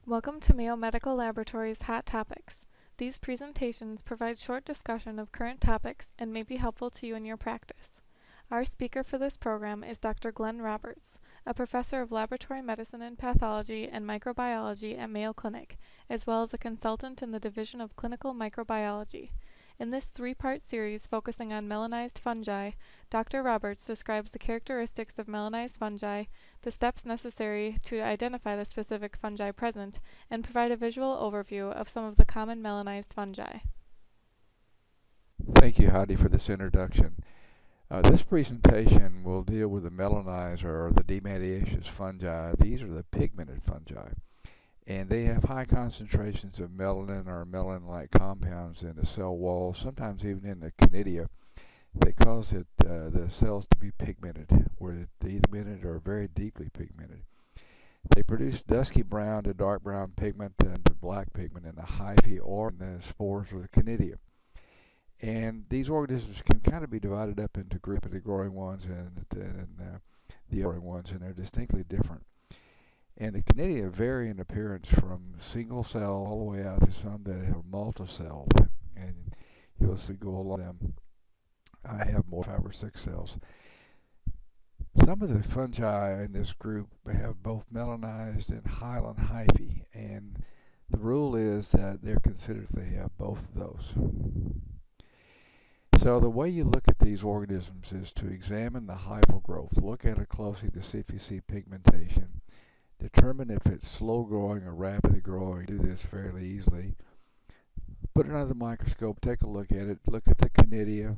Welcome to Mayo Medical Laboratory's Hot Topics. These presentations provide short discussion of current topics and may be helpful to you in your practice. Our speaker for this program is Dr. Glenn Roberts, a professor of laboratory medicine and pathology and microbiology at Mayo Clinic, as well as a consultant in the Division of Clinical Microbiology. In this three-part series focusing on melanized fungi, Dr. Roberts describes the characteristics of melanized fungi, the steps necessary to identify the specific fungi present, and provide a visual overview of some of the common melanized fungi. Thank you, Heidi, for this introduction. This presentation will deal with the melanized or the Dermatitiaceous fungi. These are the pigmented fungi, and they have high concentrations of melanin or melanin-like compounds in the cell wall, sometimes even in the conidia, that cause the cells to be pigmented, where they're either pigmented or very deeply pigmented. They produce dusky brown to dark brown pigment and to black pigment in the hyphae or in the spores or the conidia. And these organisms can kind of be divided up into groups, the growing ones and the growing ones, and they're distinctly different. And the conidia vary in appearance from single cell all the way out to some that are multicelled. And you'll see go along them. I have more 5 or 6 cells. Some of the fungi in this group have both melanized and hyaline hyphae, and the rule is that they're considered if they have both of those. So the way you look at these organisms is to examine the hyphal growth. Look at it closely to see if you see pigmentation. Determine if it's slow growing or rapidly growing. Do this fairly easily. Put it under the microscope, take a look at it, look at the conidia,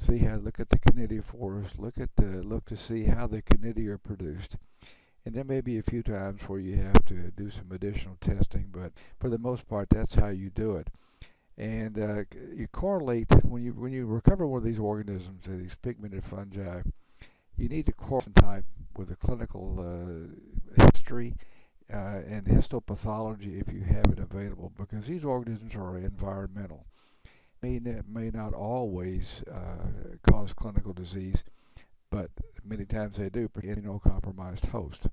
look at the conidiophores, look to see how the conidia are produced. And there may be a few times where you have to do some additional testing, but for the most part that's how you do it. And you correlate, when you recover one of these organisms, these pigmented fungi, you need to correlate type with the clinical history and histopathology if you have it available, because these organisms are environmental. May not always cause clinical disease, but many times they do, particularly immunocompromised host.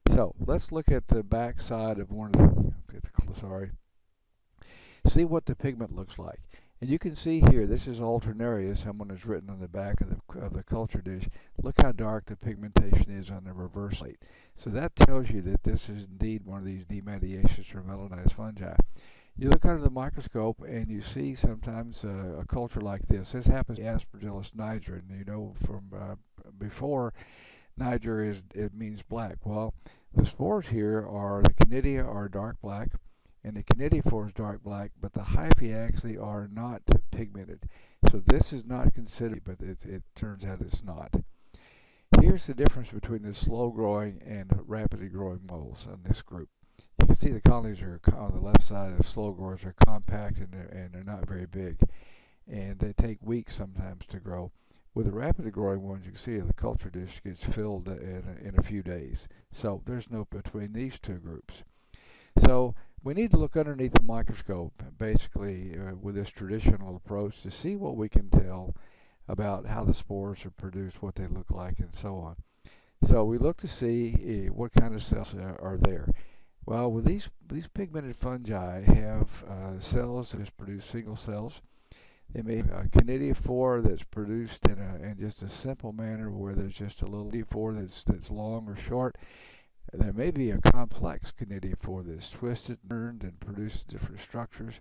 So let's look at the back side of one of the, see what the pigment looks like. And you can see here, this is alternarius, someone has written on the back of the culture dish. Look how dark the pigmentation is on the reverse plate. So that tells you that this is indeed one of these Dermatitiaceous or melanized fungi. You look under the microscope and you see sometimes a culture like this. This happens to Aspergillus niger, and you know from before, niger it means black. Well, the spores here are, the conidia are dark black, and the conidiophore is dark black, but the hyphae actually are not pigmented. So this is not considered, but it turns out it's not. Here's the difference between the slow growing and rapidly growing moles in this group. You can see the colonies are on the left side of slow growers are compact and they're not very big. And they take weeks sometimes to grow. With the rapidly growing ones, you can see the culture dish gets filled in a few days. So there's no between these two groups. So we need to look underneath the microscope, basically, with this traditional approach to see what we can tell about how the spores are produced, what they look like, and so on. So we look to see what kind of cells are there. Well, with these pigmented fungi have cells that produce single cells. They may have a conidiophore that's produced in just a simple manner, where there's just a little conidiophore that's long or short. There may be a complex conidiophore that's twisted, turned, and produces different structures.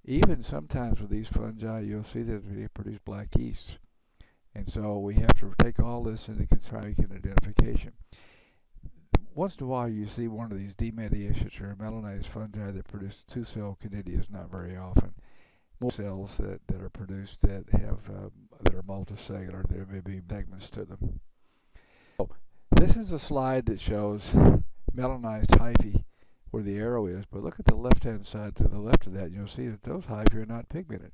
Even sometimes with these fungi, you'll see that they produce black yeasts. And so we have to take all this into consideration identification. Once in a while, you see one of these Dermatitiaceous or melanized fungi that produce 2-cell conidias, not very often. More cells that are produced that are multicellular, there may be segments to them. This is a slide that shows melanized hyphae where the arrow is, but look at the left-hand side to the left of that, and you'll see that those hyphae are not pigmented.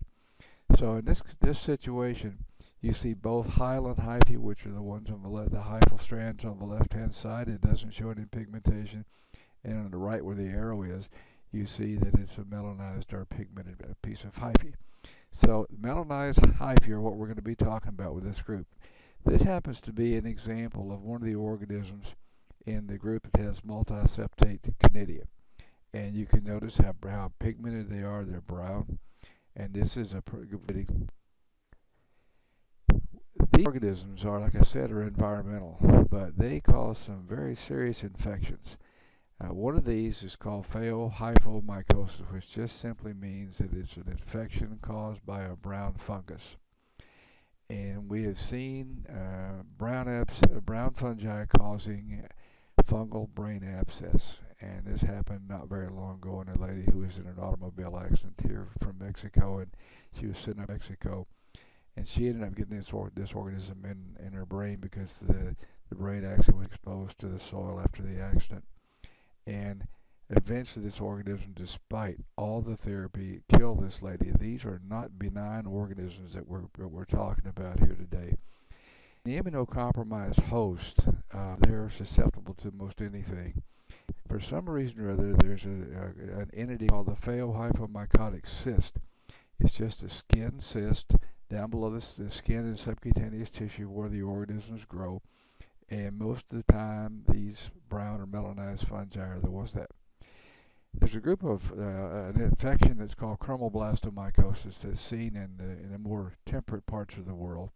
So in this situation, you see both hyaline hyphae, which are the ones on the left, the hyphal strands on the left-hand side. It doesn't show any pigmentation. And on the right where the arrow is, you see that it's a melanized or pigmented piece of hyphae. So melanized hyphae are what we're going to be talking about with this group. This happens to be an example of one of the organisms in the group that has multiseptate conidia. and you can notice how pigmented they are. They're brown, and this is a pretty. These organisms are, like I said, are environmental, but they cause some very serious infections. One of these is called phaeohyphomycosis, which just simply means that it's an infection caused by a brown fungus. And we have seen brown fungi causing fungal brain abscess. And this happened not very long ago in a lady who was in an automobile accident here from Mexico, and she was sitting in Mexico, and she ended up getting this organism in her brain because the brain actually was exposed to the soil after the accident. And eventually this organism, despite all the therapy, killed this lady. These are not benign organisms that we're talking about here today. The immunocompromised host, they're susceptible to most anything. For some reason or other, there's an entity called the phaeohyphomycotic cyst. It's just a skin cyst down below the skin and subcutaneous tissue where the organisms grow. And most of the time, these brown or melanized fungi are the ones that. There's a group of an infection that's called chromoblastomycosis that's seen in the more temperate parts of the world,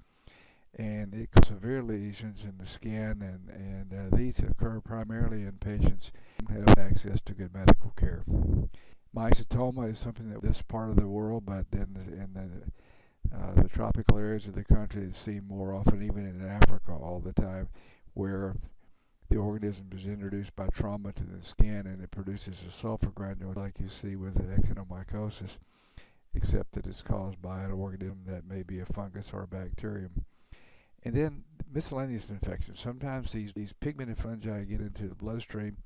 and it causes severe lesions in the skin, and these occur primarily in patients who have access to good medical care. Mycetoma is something that this part of the world, but in the tropical areas of the country, it's seen more often, even in Africa all the time, where the organism is introduced by trauma to the skin and it produces a sulfur granule like you see with the actinomycosis, except that it's caused by an organism that may be a fungus or a bacterium. And then miscellaneous infections. Sometimes these pigmented fungi get into the bloodstream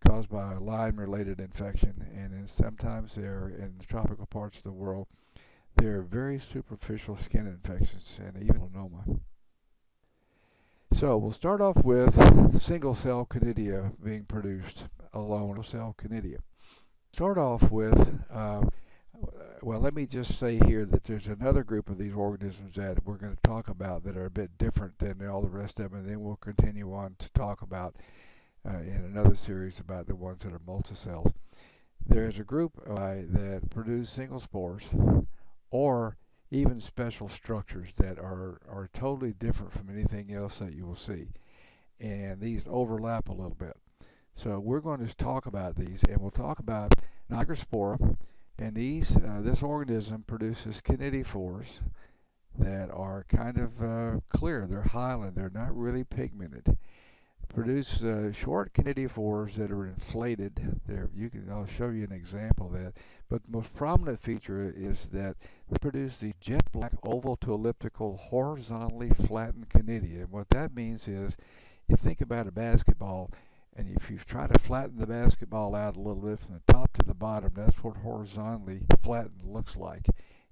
caused by a Lyme-related infection, and then sometimes they're in the tropical parts of the world. They're very superficial skin infections and even melanoma. So we'll start off with single-cell conidia being produced alone, single-cell conidia. Start off with, well, let me just say here that there's another group of these organisms that we're going to talk about that are a bit different than all the rest of them, and then we'll continue on to talk about in another series about the ones that are multicells. There's a group that produce single spores or even special structures that are totally different from anything else that you will see. And these overlap a little bit. So we're going to talk about these, and we'll talk about Nigrospora. And this organism produces kinetophores that are kind of clear. They're hyaline. They're not really pigmented. Produce short kinetophores that are inflated. I'll show you an example of that. But the most prominent feature is that they produce these jet black oval to elliptical horizontally flattened conidia. And what that means is, you think about a basketball, and if you try to flatten the basketball out a little bit from the top to the bottom, that's what horizontally flattened looks like.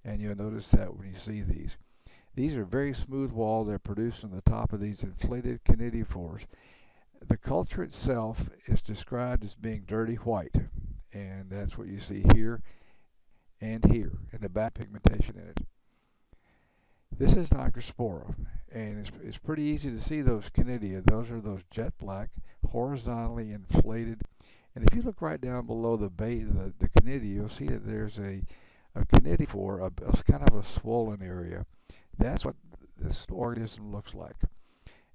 And you'll notice that when you see these. These are very smooth walled. They're produced on the top of these inflated kinetophores. The culture itself is described as being dirty white, and that's what you see here and here, and the back pigmentation in it. This is Nigrospora, and it's pretty easy to see those conidia. Those are those jet black, horizontally inflated. And if you look right down below the base, the conidia, you'll see that there's a kinetophore, a kind of a swollen area. That's what this organism looks like.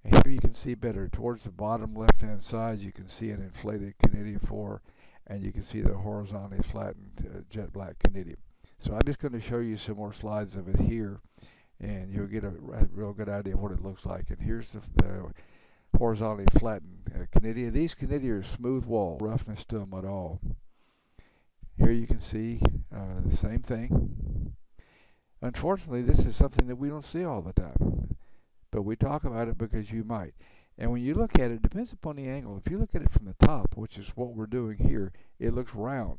And here you can see better. Towards the bottom left-hand side, you can see an inflated kinetophore, and you can see the horizontally flattened jet black conidia. So I'm just going to show you some more slides of it here, and you'll get a real good idea of what it looks like. And here's the horizontally flattened conidia. These conidia are smooth wall, roughness to them at all. Here you can see the same thing. Unfortunately, this is something that we don't see all the time, but we talk about it because you might. And when you look at it, it depends upon the angle. If you look at it from the top, which is what we're doing here, it looks round.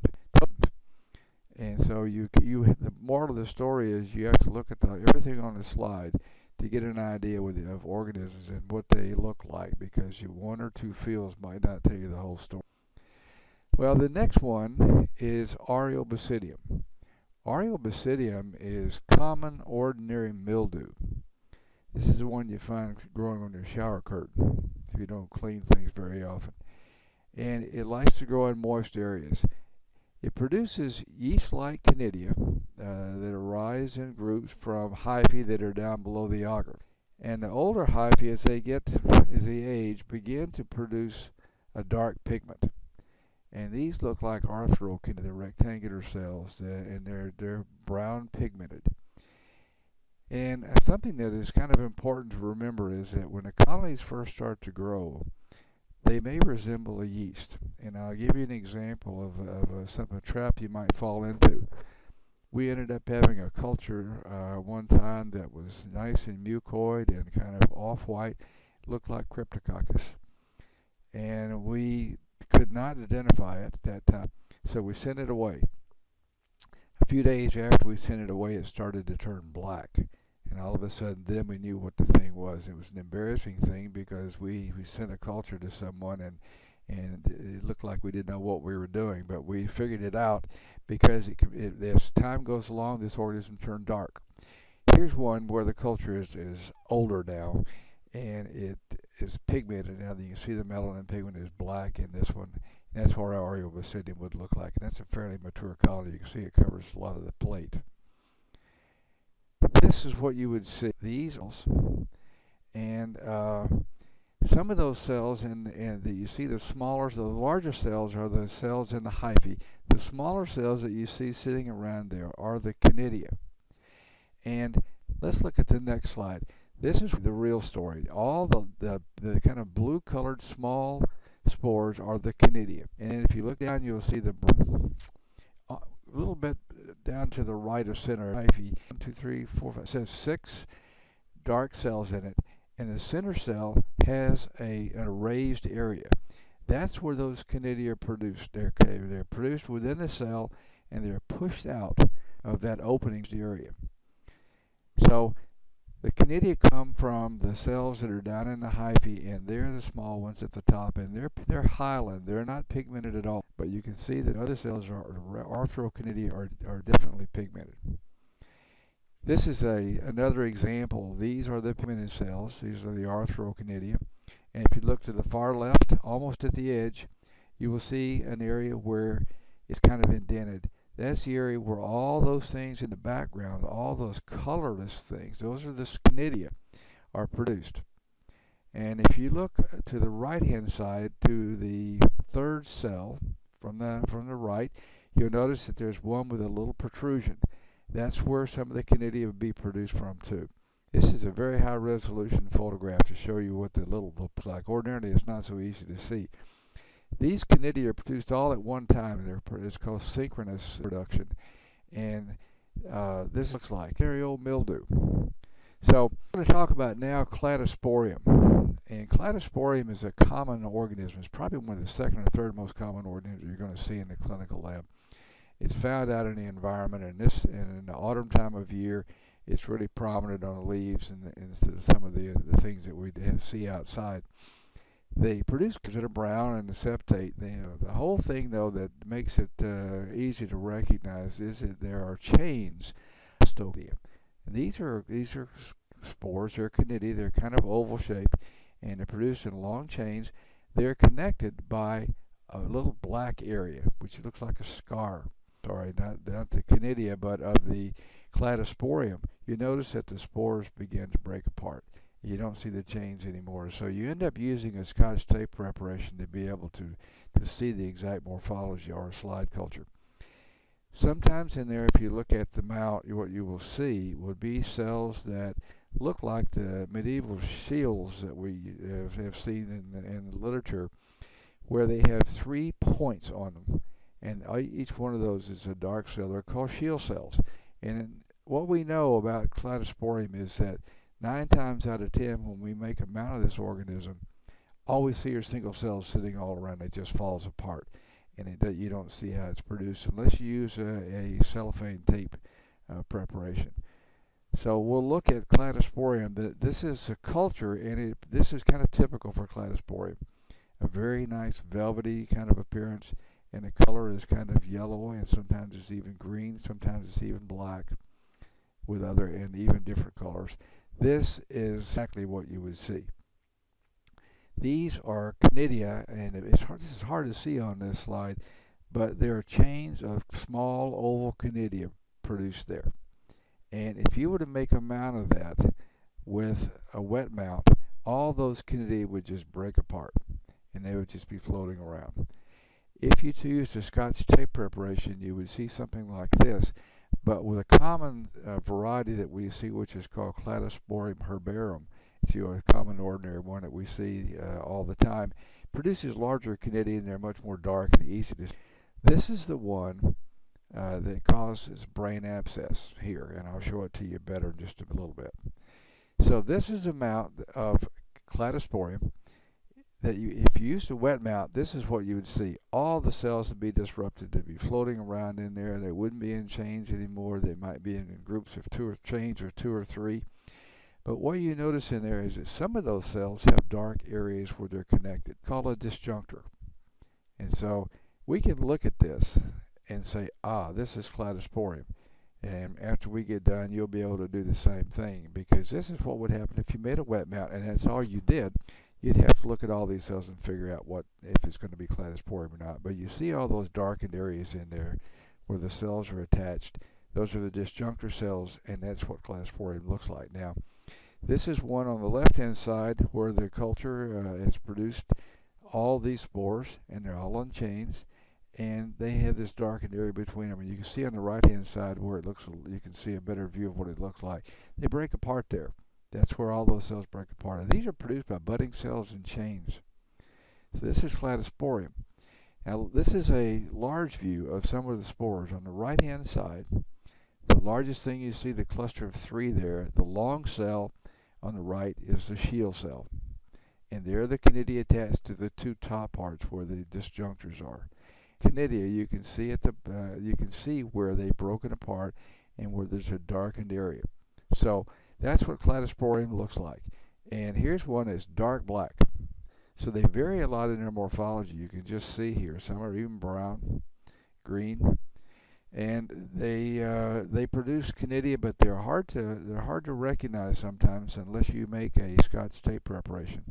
And so the moral of the story is you have to look at everything on the slide to get an idea of organisms and what they look like, because one or two fields might not tell you the whole story. Well, the next one is Aureobasidium. Aureobasidium is common ordinary mildew. This is the one you find growing on your shower curtain if you don't clean things very often. And it likes to grow in moist areas. It produces yeast-like canidia that arise in groups from hyphae that are down below the agar. And the older hyphae, as they age, begin to produce a dark pigment. And these look like arthrocanidia, the rectangular cells, and they're brown pigmented. And something that is kind of important to remember is that when the colonies first start to grow, they may resemble a yeast. And I'll give you an example of a trap you might fall into. We ended up having a culture one time that was nice and mucoid and kind of off-white, looked like Cryptococcus. And we could not identify it at that time, so we sent it away. A few days after we sent it away, it started to turn black. And all of a sudden, then we knew what the thing was. It was an embarrassing thing because we sent a culture to someone and it looked like we didn't know what we were doing. But we figured it out because as time goes along, this organism turned dark. Here's one where the culture is older now and it is pigmented. Now you can see the melanin pigment is black in this one. And that's what our Aureobasidium would look like. And that's a fairly mature colony. You can see it covers a lot of the plate. This is what you would see. These and some of those cells you see the larger cells are the cells in the hyphae. The smaller cells that you see sitting around there are the canidia. And let's look at the next slide. This is the real story. All the kind of blue colored small spores are the canidia. And if you look down, you'll see the a little bit down to the right of center hyphae. 1, 2, 3, 4, 5. It says 6 dark cells in it, and the center cell has a raised area. That's where those canidia are produced. They're produced within the cell, and they're pushed out of that opening area. So the canidia come from the cells that are down in the hyphae, and they're the small ones at the top, and they're hyaline. They're not pigmented at all. But you can see that other cells arthrocanidia are definitely pigmented. This is another example. These are the pigmented cells. These are the arthrocanidia. And if you look to the far left, almost at the edge, you will see an area where it's kind of indented. That's the area where all those things in the background, all those colorless things, those are the canidia, are produced. And if you look to the right-hand side, to the third cell from the right, you'll notice that there's one with a little protrusion. That's where some of the canidia would be produced from too. This is a very high-resolution photograph to show you what the little looks like. Ordinarily, it's not so easy to see. These canidia are produced all at one time. It's called synchronous production. And this looks like very old mildew. So I'm going to talk about now cladosporium. And cladosporium is a common organism. It's probably one of the second or third most common organisms you're going to see in the clinical lab. It's found out in the environment, and in the autumn time of year, it's really prominent on the leaves and some of the things that we see outside. They produce that are brown and the septate. The whole thing, though, that makes it easy to recognize is that there are chains of stodia. And these are spores. They're canidia. They're kind of oval shaped, and they're produced in long chains. They're connected by a little black area, which looks like a scar. Sorry, not the canidia, but of the cladosporium. You notice that the spores begin to break apart. You don't see the chains anymore. So you end up using a Scotch tape preparation to be able to see the exact morphology or a slide culture. Sometimes in there, if you look at the mount, what you will see would be cells that look like the medieval shields that we have seen in the literature, where they have 3 points on them. And each one of those is a dark cell. They're called shield cells. And what we know about cladosporium is that 9 times out of 10, when we make a mount of this organism, all we see are single cells sitting all around. It just falls apart, and you don't see how it's produced unless you use a cellophane tape preparation. So we'll look at cladosporium. This is a culture, and this is kind of typical for cladosporium. A very nice velvety kind of appearance, and the color is kind of yellow, and sometimes it's even green, sometimes it's even black, with other and even different colors. This is exactly what you would see. These are canidia, and this is hard to see on this slide, but there are chains of small oval conidia produced there. And if you were to make a mount of that with a wet mount, all those conidia would just break apart and they would just be floating around. If you used a Scotch tape preparation, you would see something like this, but with a common variety that we see, which is called Cladosporium herbarum. It's a common ordinary one that we see all the time. Produces larger conidia and they're much more dark and easy to see. This is the one that causes brain abscess here, and I'll show it to you better in just a little bit. So this is a mount of Cladosporium that if you used a wet mount, this is what you would see. All the cells would be disrupted. They'd be floating around in there. They wouldn't be in chains anymore. They might be in groups of two or three. But what you notice in there is that some of those cells have dark areas where they're connected, called a disjunctor. And so we can look at this and say, this is Cladosporium. And after we get done, you'll be able to do the same thing, because this is what would happen if you made a wet mount and that's all you did. You'd have to look at all these cells and figure out if it's going to be Cladosporium or not. But you see all those darkened areas in there where the cells are attached. Those are the disjunctor cells, and that's what Cladosporium looks like. Now, this is one on the left-hand side where the culture has produced all these spores, and they're all on chains, and they have this darkened area between them. And you can see on the right-hand side where you can see a better view of what it looks like. They break apart there. That's where all those cells break apart. And these are produced by budding cells in chains. So this is Cladosporium. Now this is a large view of some of the spores. On the right-hand side, the largest thing you see, the cluster of 3 there, the long cell on the right is the shield cell. And there the conidia attached to the 2 top parts where the disjunctors are. Conidia, you can see where they've broken apart and where there's a darkened area. So that's what Cladosporium looks like. And here's one that's dark black. So they vary a lot in their morphology. You can just see here. Some are even brown, green, and they produce conidia, but they're hard to recognize sometimes unless you make a Scotch tape preparation.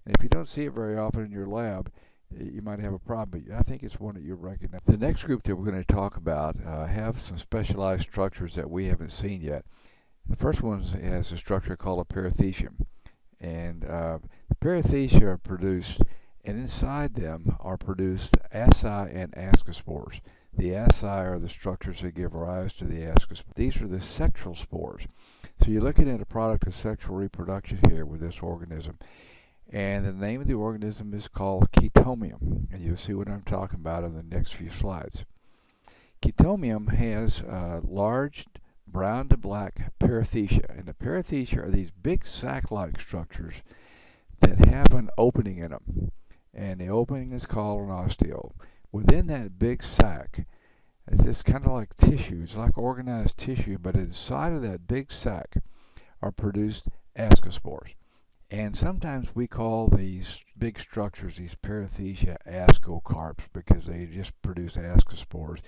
And if you don't see it very often in your lab, you might have a problem, but I think it's one that you'll recognize. The next group that we're going to talk about have some specialized structures that we haven't seen yet. The first one has a structure called a perithecium. And the perithecia are produced, and inside them are produced asci and ascospores. The asci are the structures that give rise to the ascospores. These are the sexual spores. So you're looking at a product of sexual reproduction here with this organism. And the name of the organism is called Chaetomium. And you'll see what I'm talking about in the next few slides. Chaetomium has large brown to black perithecia. And the perithecia are these big sac-like structures that have an opening in them. And the opening is called an osteo. Within that big sac, it's kind of like tissue. It's like organized tissue, but inside of that big sac are produced ascospores. And sometimes we call these big structures, these perithecia, ascocarps, because they just produce ascospores.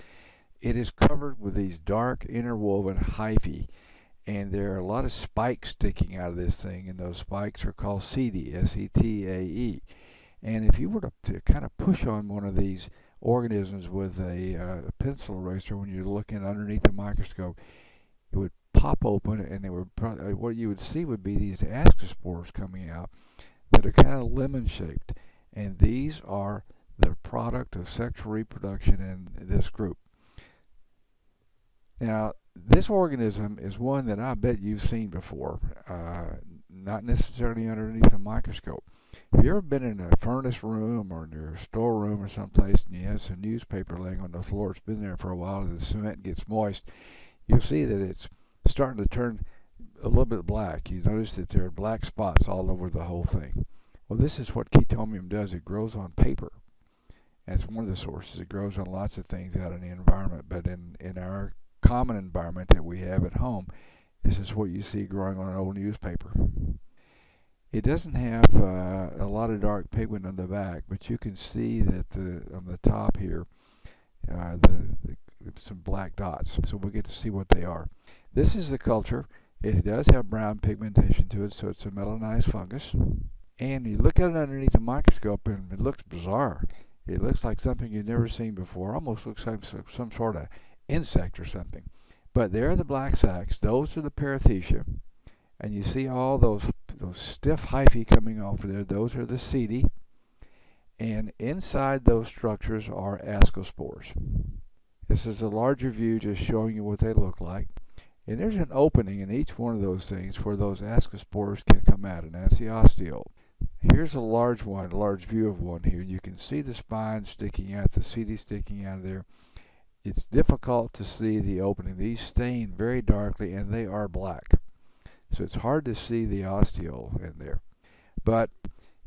It is covered with these dark interwoven hyphae, and there are a lot of spikes sticking out of this thing, and those spikes are called setae, S-E-T-A-E. And if you were to kind of push on one of these organisms with a pencil eraser when you're looking underneath the microscope, it would pop open, and they would what you would see would be these ascospores coming out that are kind of lemon-shaped, and these are the product of sexual reproduction in this group. Now, this organism is one that I bet you've seen before, not necessarily underneath a microscope. Have you ever been in a furnace room or in your storeroom or someplace and you have some newspaper laying on the floor? It's been there for a while and the cement gets moist. You'll see that it's starting to turn a little bit black. You notice that there are black spots all over the whole thing. Well, this is what Chaetomium does. It grows on paper. That's one of the sources. It grows on lots of things out in the environment, but in our common environment that we have at home, this is what you see growing on an old newspaper. It doesn't have a lot of dark pigment on the back, but you can see that on the top here, some black dots. So we'll get to see what they are. This is the culture. It does have brown pigmentation to it, so it's a melanized fungus. And you look at it underneath the microscope, and it looks bizarre. It looks like something you've never seen before. Almost looks like some sort of insect or something. But there are the black sacs. Those are the Parathecia. And you see all those stiff hyphae coming off of there. Those are the setae. And inside those structures are ascospores. This is a larger view just showing you what they look like. And there's an opening in each one of those things where those ascospores can come out, and that's the osteole. Here's a large one, a large view of one here. You can see the spine sticking out, the setae sticking out of there. It's difficult to see the opening. These stain very darkly, and they are black. So it's hard to see the osteole in there. But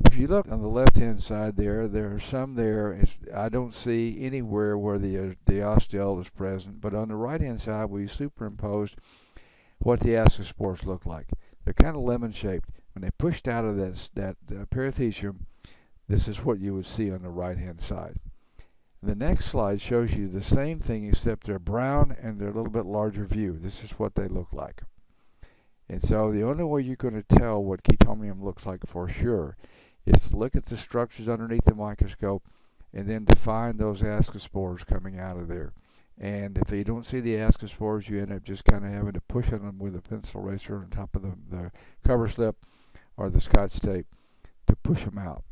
if you look on the left-hand side there are some there. I don't see anywhere where the osteole is present. But on the right-hand side, we superimposed what the ascospores look like. They're kind of lemon-shaped. When they pushed out of that parathecium, this is what you would see on the right-hand side. The next slide shows you the same thing, except they're brown and they're a little bit larger view. This is what they look like. And so the only way you're going to tell what chaetomium looks like for sure is to look at the structures underneath the microscope and then to find those ascospores coming out of there. And if you don't see the ascospores, you end up just kind of having to push on them with a pencil eraser on top of the cover slip or the Scotch tape to push them out.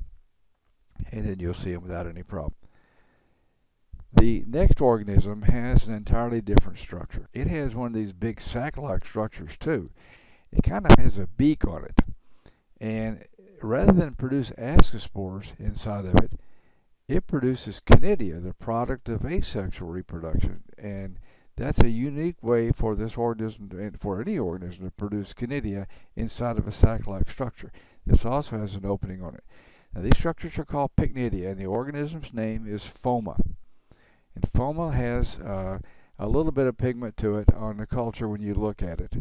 And then you'll see them without any problem. The next organism has an entirely different structure. It has one of these big sac-like structures too. It kind of has a beak on it. And rather than produce ascospores inside of it, it produces conidia, the product of asexual reproduction. And that's a unique way for this organism, and for any organism, to produce conidia inside of a sac-like structure. This also has an opening on it. Now, these structures are called pycnidia, and the organism's name is Phoma. And Phoma has a little bit of pigment to it on the culture when you look at it.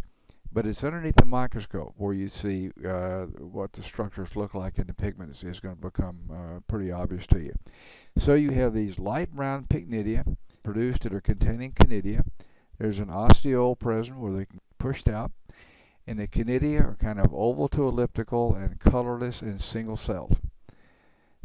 But it's underneath the microscope where you see what the structures look like, and the pigment is going to become pretty obvious to you. So you have these light brown pycnidia produced that are containing conidia. There's an osteole present where they can be pushed out. And the conidia are kind of oval to elliptical and colorless and single-celled.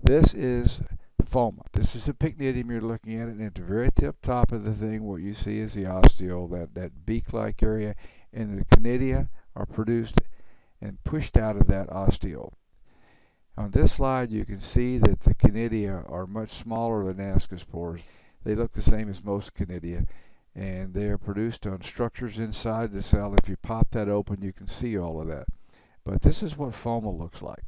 This is Phoma. This is the pycnidium you're looking at, and at the very tip top of the thing, what you see is the osteole, that beak-like area, and the conidia are produced and pushed out of that osteole. On this slide, you can see that the conidia are much smaller than ascospores. They look the same as most conidia, and they are produced on structures inside the cell. If you pop that open, you can see all of that. But this is what Phoma looks like.